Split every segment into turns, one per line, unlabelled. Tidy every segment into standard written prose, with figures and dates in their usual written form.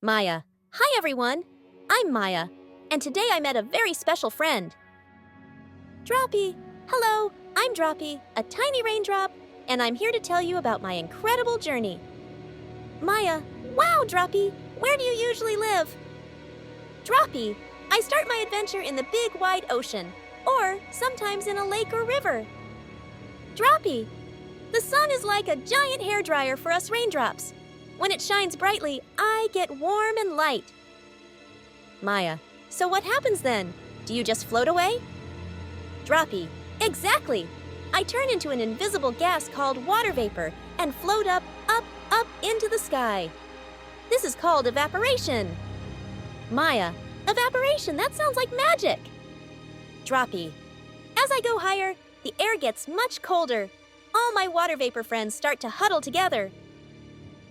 Maya. Hi everyone, I'm Maya, and today I met a very special friend. Droppy. Hello, I'm Droppy, a tiny raindrop, and I'm here to tell you about my incredible journey. Maya. Wow, Droppy, where do you usually live? Droppy. I start my adventure in the big wide ocean, or sometimes in a lake or river. Droppy. The sun is like a giant hairdryer for us raindrops. When it shines brightly, I get warm and light. Maya. So what happens then? Do you just float away? Droppy. Exactly. I turn into an invisible gas called water vapor and float up, up, up into the sky. This is called evaporation. Maya. Evaporation, that sounds like magic. Droppy. As I go higher, the air gets much colder. All my water vapor friends start to huddle together.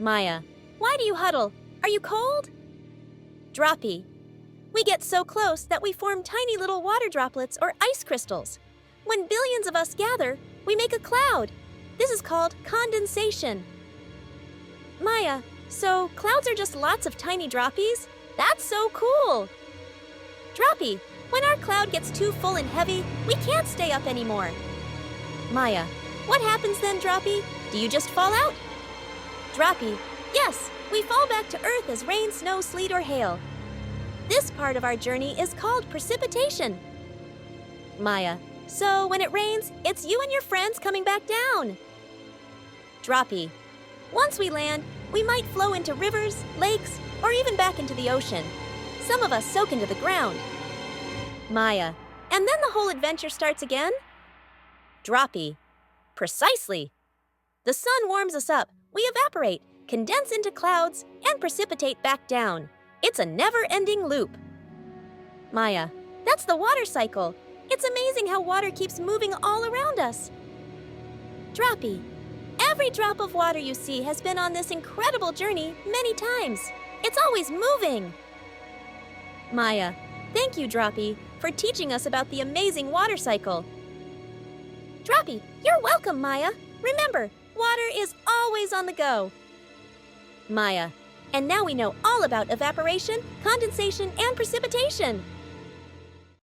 Maya. Why do you huddle? Are you cold? Droppy. We get so close that we form tiny little water droplets or ice crystals. When billions of us gather, we make a cloud. This is called condensation. Maya. So clouds are just lots of tiny droppies? That's so cool. Droppy. When our cloud gets too full and heavy, we can't stay up anymore. Maya. What happens then, Droppy? Do you just fall out? Droppy. Yes, we fall back to Earth as rain, snow, sleet, or hail. This part of our journey is called precipitation. Maya. So when it rains, it's you and your friends coming back down. Droppy. Once we land, we might flow into rivers, lakes, or even back into the ocean. Some of us soak into the ground. Maya. And then the whole adventure starts again? Droppy. Precisely. The sun warms us up, we evaporate, condense into clouds, and precipitate back down. It's a never-ending loop. Maya. That's the water cycle. It's amazing how water keeps moving all around us. Droppy. Every drop of water you see has been on this incredible journey many times. It's always moving. Maya. Thank you, Droppy, for teaching us about the amazing water cycle. Droppy. You're welcome, Maya. Remember, water is always on the go. Maya. And now we know all about evaporation, condensation, and precipitation.